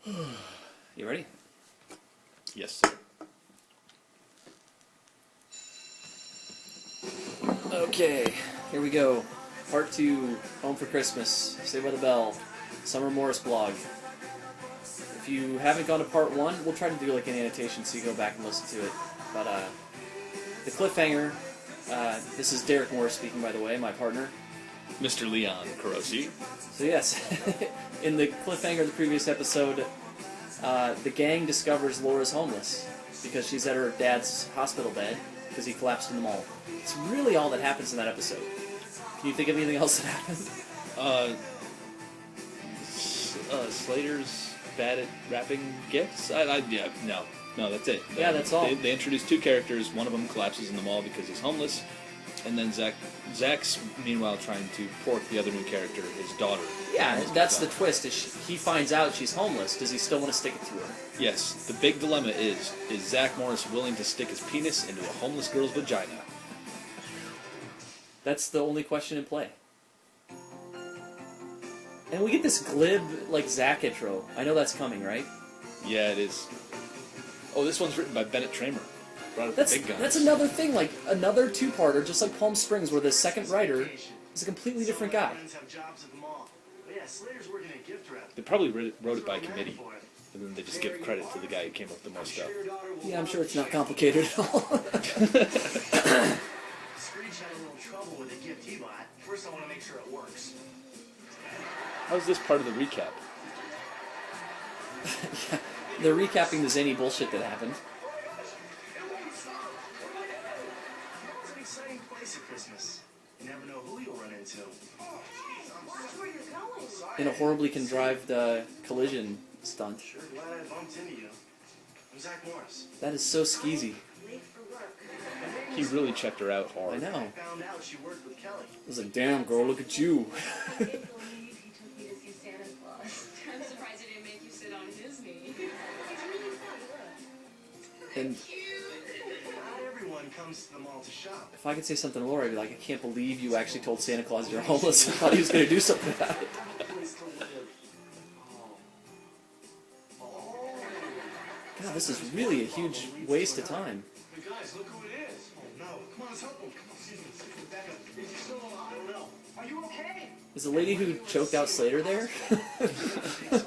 You ready? Yes, sir. Okay, here we go. Part 2, Home for Christmas, Saved by the Bell, Summer Morris blog. If you haven't gone to part 1, we'll try to do like an annotation so you go back and listen to it. But the cliffhanger, this is Derek Morris speaking, by the way, my partner. Mr. Leon Carosi. So yes, in the cliffhanger of the previous episode, the gang discovers Laura's homeless because she's at her dad's hospital bed because he collapsed in the mall. It's really all that happens in that episode. Can you think of anything else that happened? Slater's bad at wrapping gifts? No, that's it. Yeah, that's all. They introduced two characters. One of them collapses in the mall because he's homeless, and then Zach's meanwhile trying to pork the other new character, his daughter. Yeah, that's the twist. He finds out she's homeless. Does he still want to stick it to her? Yes, the big dilemma is Zach Morris willing to stick his penis into a homeless girl's vagina? That's the only question in play. And we get this glib, like, Zach intro. I know that's coming, right? Yeah, it is. Oh, this one's written by Bennett Tramer. Brought up the big guns. That's another thing, like, another two-parter, just like Palm Springs, where the second writer is a completely different guy. They probably wrote it by committee, and then they just give credit to the guy who came up with the most stuff. Yeah, I'm sure it's not complicated at all. Screech had a little trouble with the gift he bought. First, I want to make sure it works. How's this part of the recap? Yeah, they're recapping the zany bullshit that happened. It's an exciting place at Christmas. You never know who you'll run into. Watch where you're going. In a horribly contrived collision stunt. Sure glad I bumped into you. I'm Zach Morris. That is so skeezy. Late for work. He really checked her out hard. I know. I found out she worked with Kelly. I was like, damn, girl, look at you. I can't believe he took me to see Santa Claus. I'm surprised he didn't make you sit on his knee. And Not everyone comes to the mall to shop. if I could say something to Laura, I'd be like, I can't believe you actually told Santa Claus you're homeless. I thought he was going to do something about it. Place to live. God, this is really a huge waste of time. Hey guys, look who it is. Oh no, come on, let's help him. Come on, excuse me. Rebecca, is he still alive? I don't know. Are you okay? Is the lady who choked out Slater there?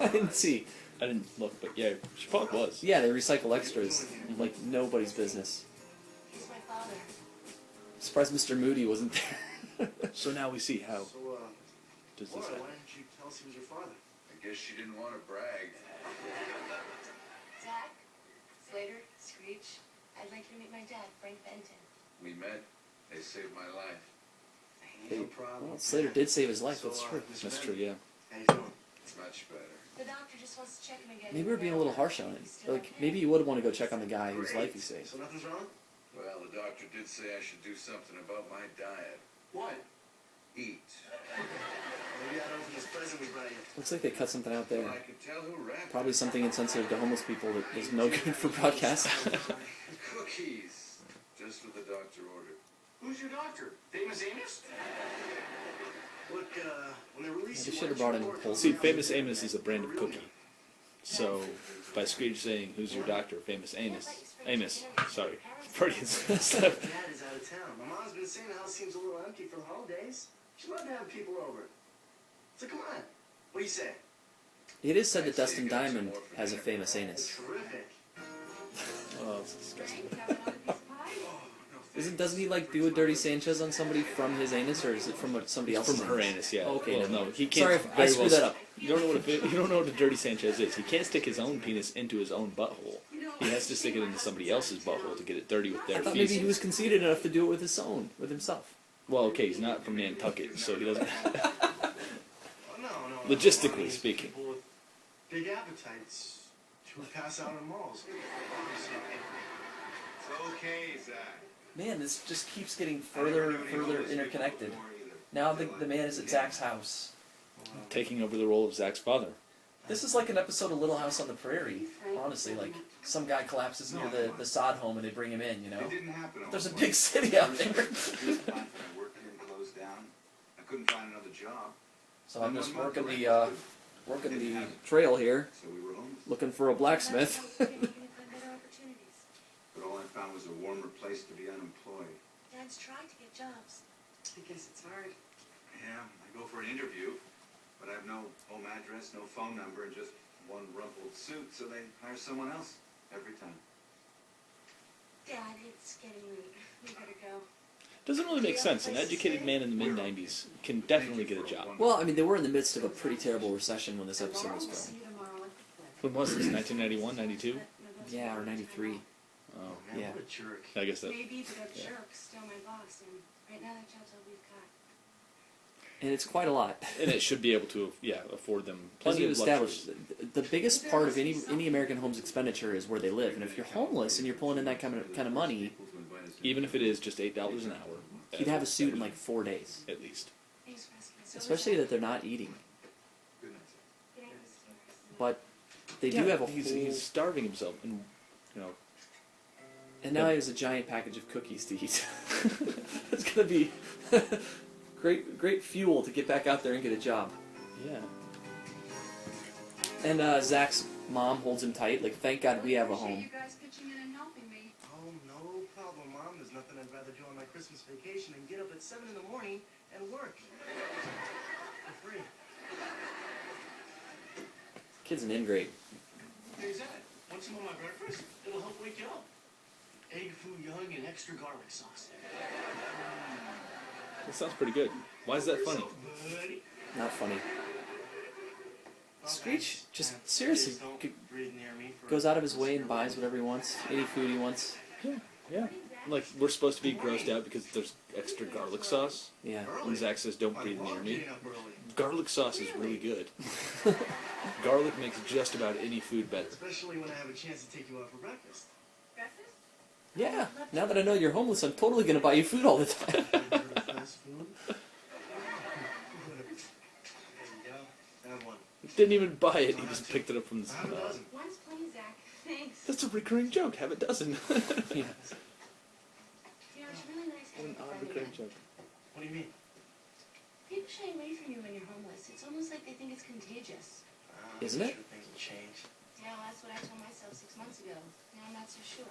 I didn't see. I didn't look, but yeah, she probably was. Yeah, they recycle extras like nobody's business. He's my father. I'm surprised Mr. Moody wasn't there. So now we see how So, does this Laura, happen. why didn't you tell us he was your father? I guess she didn't want to brag. Zach, Slater, Screech, I'd like you to meet my dad, Frank Benton. We met. They saved my life. No problem. Well, Slater did save his life, that's true. Mr. That's Benton, true, yeah. How you doing? Much better. The doctor just wants to check him again. Maybe we're being a little harsh on him. Like, maybe you would want to go check on the guy whose life he saved. So nothing's wrong? Well, the doctor did say I should do something about my diet. What? Eat. Maybe I don't open this present we brought you. Looks like they cut something out there. I could tell who wrapped Probably something insensitive to homeless people that is no good for broadcast. cookies. Just what the doctor ordered. Who's your doctor? Famous Amos? Look, when they release They you, should have why brought don't in you Whole See, Foods. Famous Amos is a brand of cookie. So, by Screech saying, "Who's your doctor?" Famous Amos, sorry, Freudians. Dad is out of town. My mom's been saying the house seems a little empty for the holidays. She'd love to have people over. So come on. What do you say? It is said that Dustin Diamond has a famous anus. Terrific. Oh, it's disgusting. Frank, have another piece of pie? Doesn't he like do a dirty Sanchez on somebody from his anus, or is it from somebody else's? From her anus, yeah. Okay, well, never no, mind. he can't. Sorry, I very screwed well that up. You don't know what a dirty Sanchez is. He can't stick his own penis into his own butthole. He has to stick it into somebody else's butthole to get it dirty with I their thought maybe feces. he was conceited enough to do it with himself. Well, okay, he's not from Nantucket, so he doesn't. Oh, no. Logistically speaking. People with big appetites who pass out in malls. It's okay, Zach. Man, this just keeps getting further and further interconnected. Now the man is at Zach's house. Taking over the role of Zach's father. This is like an episode of Little House on the Prairie, honestly. Like, some guy collapses near the sod home and they bring him in, you know? It didn't happen all There's a at big once. city out there. My work here closed down. I couldn't find another job. So I'm just working the trail here. So we were homeless. looking for a blacksmith. You're gonna find better opportunities. But all I found was a warmer place to be unemployed. Dad's tried to get jobs. I guess it's hard. Yeah, I go for an interview, but I have no home address, no phone number, and just one rumpled suit, so they hire someone else every time. Dad, it's getting late. We better go. Doesn't really make sense. An educated man in the mid-90s can definitely get a job. Well, I mean, they were in the midst of a pretty terrible recession when this episode was We'll see filmed. you tomorrow at the cliff. When was this? 1991, 92? Yeah, or 93. Oh, Man, Yeah. what a jerk. I guess that. Maybe the jerk's still my boss, and right now that job's all we've got. And it's quite a lot. And it should be able to, afford them As plenty you've of established, luxuries. the biggest part of any American home's expenditure is where they live. And if you're homeless and you're pulling in that kind of money, Even if it is just $8 an hour. you'd have a suit in like 4 days. At least. Thanks for asking. So Especially that they're not eating. Good night, sir. Good night, Mr. But they do have a whole... He's starving himself, and And now he has a giant package of cookies to eat. It's going to be great fuel to get back out there and get a job. yeah. And Zach's mom holds him tight, like, thank God we have a home. You guys pitching in and helping me. Oh, no problem, Mom. There's nothing I'd rather do on my Christmas vacation than get up at 7 in the morning and work. For free. Kid's an ingrate. Hey, Zach, want some of my breakfast? It'll help wake you up. Egg foo young and extra garlic sauce. That sounds pretty good. Why is that funny? Buddy. Not funny. Screech, just Yeah, seriously, please don't g- breathe near me for goes out of his way and buys whatever he wants, any food he wants. Yeah. Like, we're supposed to be grossed out because there's extra garlic sauce. Yeah. And Zach says, don't I breathe near love me. getting up early. Garlic sauce is really good. Garlic makes just about any food better. Especially when I have a chance to take you out for breakfast. Breakfast? Yeah, now that I know you're homeless, I'm totally going to buy you food all the time. Have you heard of fast food? There you go. Have one. Didn't even buy it, he just picked it up from the... Have a dozen. One's plenty, Zach. Thanks. That's a recurring joke, have a dozen. Yeah. You know, it's really nice having An a odd friend recurring again. joke. What do you mean? People shy away from you when you're homeless. It's almost like they think it's contagious. Isn't I'm it? Sure things will change. Yeah, well, that's what I told myself 6 months ago. Now I'm not so sure.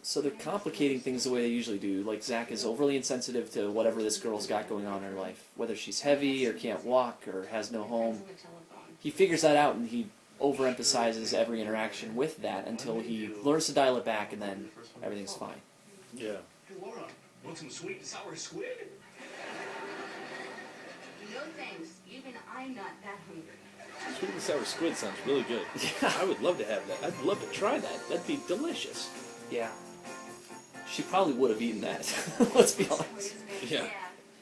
So they're complicating things the way they usually do. Like, Zach is overly insensitive to whatever this girl's got going on in her life. Whether she's heavy or can't walk or has no home. On the telephone. He figures that out and he overemphasizes every interaction with that until he learns to dial it back, and then everything's fine. Yeah. Hey, Laura, want some sweet and sour squid? No thanks. Even I'm not that hungry. Sweet and sour squid sounds really good. I would love to have that. I'd love to try that. That'd be delicious. Yeah. She probably would have eaten that. Let's be honest. Yeah.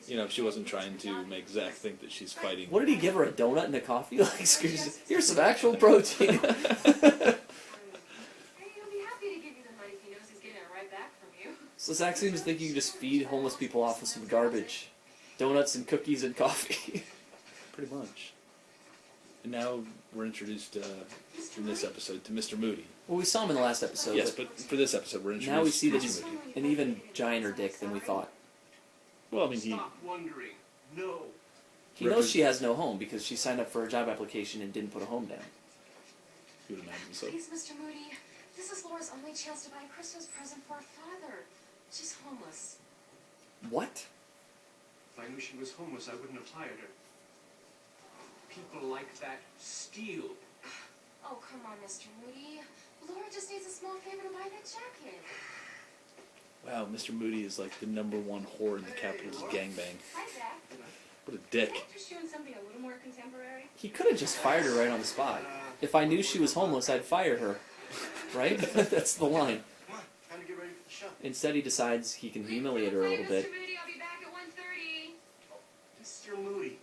You know, if she wasn't trying to make Zach think that she's fighting. What did he give her, a donut and a coffee? Like, here's some actual protein. Hey, he'll be happy to give you the money if he knows he's getting it right back from you. So Zach seems to think you can just feed homeless people off with some garbage. Donuts and cookies and coffee. Pretty much. And now we're introduced in this episode to Mr. Moody. Well, we saw him in the last episode. Yes, but for this episode we're introduced now we see to that Mr. he's Moody. an even gianter dick than we thought. Well, I mean, he Stop wondering. No. He knows she has no home because she signed up for a job application and didn't put a home down. would imagine so. Please, Mr. Moody. This is Laura's only chance to buy a Christmas present for her father. She's homeless. What? If I knew she was homeless, I wouldn't have hired her. People like that steal. Oh, come on, Mr. Moody. Laura just needs a small favor to buy that jacket. Wow, Mr. Moody is like the #1 whore in the Capitals gangbang. Hi, Zach. What a dick. Can I interest you in something a little more contemporary? He could have just fired her right on the spot. If I knew she was homeless, I'd fire her. Right? That's the line. Come on, time to get ready for the show. Instead, he decides he can humiliate her a little bit. Mr. Moody, I'll be back at 1:30. Mr. Moody,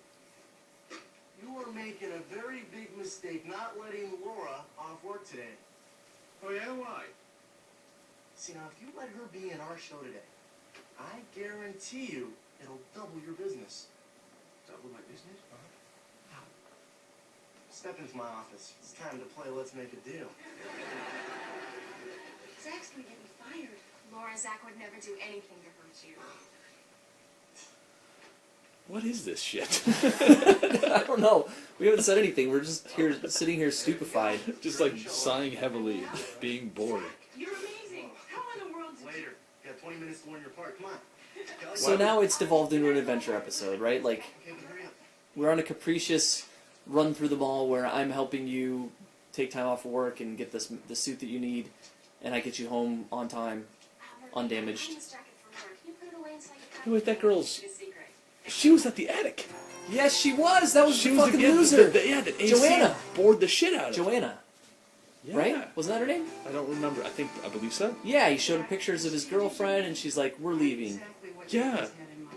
you are making a very big mistake not letting Laura off work today. Oh yeah, why? See, now, if you let her be in our show today, I guarantee you it'll double your business. Double my business? Step into my office. It's time to play Let's Make a Deal. Zach's gonna get me fired. Laura, Zach would never do anything to hurt you. What is this shit? I don't know. We haven't said anything. We're just here, sitting here stupefied. Just like sighing heavily, being bored. You're amazing. How in the world did Later. You got 20 minutes to learn your part. Come on. So now it's devolved into an adventure episode, right? Like, Okay, but hurry up. we're on a capricious run through the mall where I'm helping you take time off of work and get the suit that you need, and I get you home on time, undamaged. Wait, that girl's... She was at the attic. Yes, she was! That was She the was fucking the loser! Yeah, the AC Joanna. bored the shit out of her. Joanna, Yeah. right? Wasn't that her name? I don't remember. I believe so. Yeah, he showed her pictures of his girlfriend, and she's like, we're leaving. Yeah.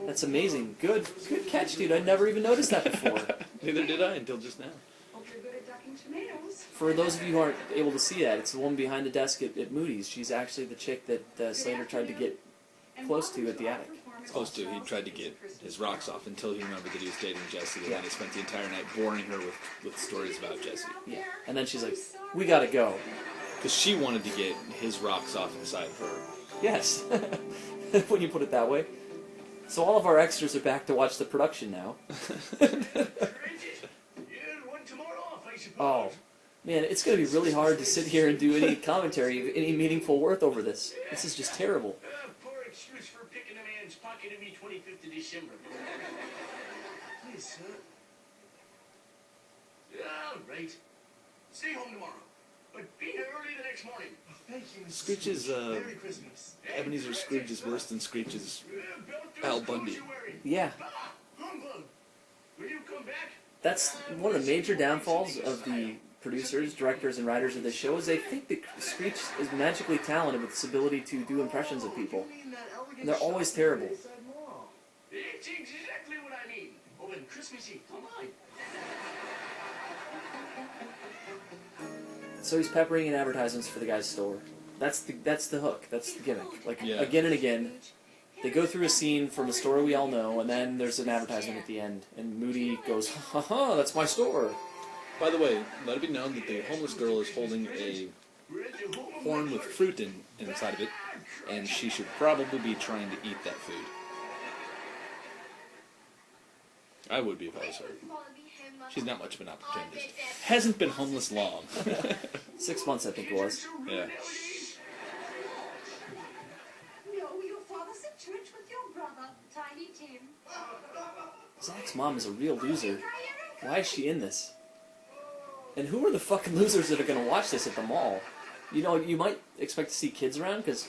That's amazing. Good catch, dude. I never even noticed that before. Neither did I until just now. Hope you're good at ducking tomatoes. For those of you who aren't able to see that, it's the woman behind the desk at Moody's. She's actually the chick that Slater tried to get close to at the attic. Close to. He tried to get his rocks off until he remembered that he was dating Jessie, and then he spent the entire night boring her with stories about Jessie. Yeah. And then she's like, we gotta go. Because she wanted to get his rocks off inside her. Yes. When you put it that way. So all of our extras are back to watch the production now. Yeah, one tomorrow off, I suppose. Oh. Man, it's going to be really hard to sit here and do any commentary, any meaningful worth over this. This is just terrible. Poor excuse for picking a man's pocket every 25th of December. Please, sir. All right. Stay home tomorrow. But be here early the next morning. Thank you, Mr. Screech's, Merry Christmas. Ebenezer Scrooge is worse than Screech's Al Bundy. Yeah. Ah, humbug. Will you come back? That's one of the major downfalls of the producers, directors, and writers of this show is they think that Screech is magically talented with this ability to do impressions of people. And they're always terrible. It's exactly what I mean. Oh, and Christmas Eve. Come on. So he's peppering in advertisements for the guy's store. That's the hook. That's the gimmick. Like, Yeah. again and again, they go through a scene from a store we all know, and then there's an advertisement at the end, and Moody goes, ha ha, that's my store. By the way, let it be known that the homeless girl is holding a horn with fruit inside of it, and she should probably be trying to eat that food. I would be if I was her. She's not much of an opportunist. Hasn't been homeless long. 6 months, I think it was. Yeah. No, your father's at church with your brother, Tiny Tim. Zach's mom is a real loser. Why is she in this? And who are the fucking losers that are going to watch this at the mall? You know, you might expect to see kids around, because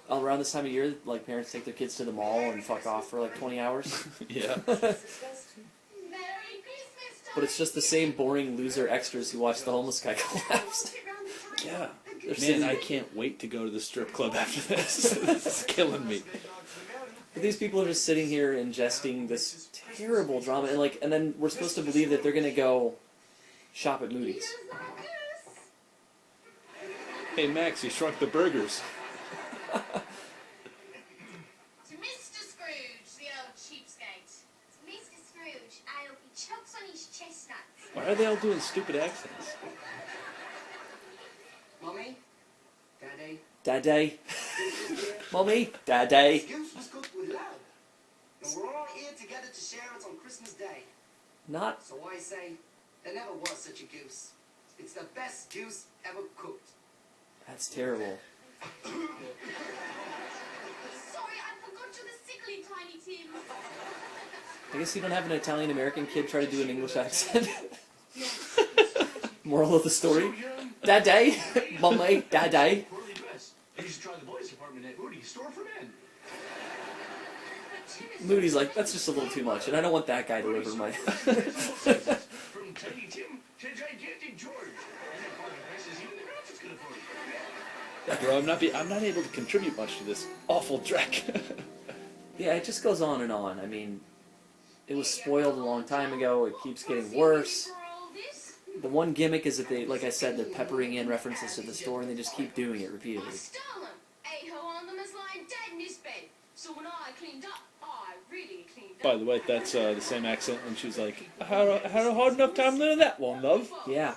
around this time of year, like, parents take their kids to the mall and fuck off for like 20 hours. Yeah. But it's just the same boring loser extras who watch the homeless guy collapse. Yeah. They're Man, sitting- I can't wait to go to the strip club after this. This is killing me. But these people are just sitting here ingesting this terrible drama, and then we're supposed to believe that they're gonna go shop at Moody's. Hey, Max, you shrunk the burgers. To Mr. Scrooge, the old cheapskate. To Mr. Scrooge, I hope he chokes on his chestnuts. Why are they all doing stupid accents? Mommy? Daddy? Daddy. Mommy. Daddy. Goose was cooked with love. And we're all here together to share it on Christmas Day. Not. So I say, there never was such a goose. It's the best goose ever cooked. That's terrible. Sorry, I forgot you're the sickly Tiny Tim. I guess you don't have an Italian-American kid try to do an English accent. Moral of the story. Daddy. Mommy. Daddy. Poorly dressed. You should try the boys' department at Moody's store for men. Moody's like, that's just a little too much, and I don't want that guy delivering my... From Tiny Tim to Gigantic George. And at bargain prices even the Grouches could afford it. Yeah, bro, I'm not able to contribute much to this awful trek. Yeah, it just goes on and on. I mean, it was spoiled a long time ago. It keeps getting worse. The one gimmick is that they, like I said, they're peppering in references to the store, and they just keep doing it I repeatedly. stole them. A-ho on them is lying dead in his bed. So when I cleaned up, I really cleaned up. By the way, that's the same accent when she was like, I had a hard enough time learning that one, love. Yeah.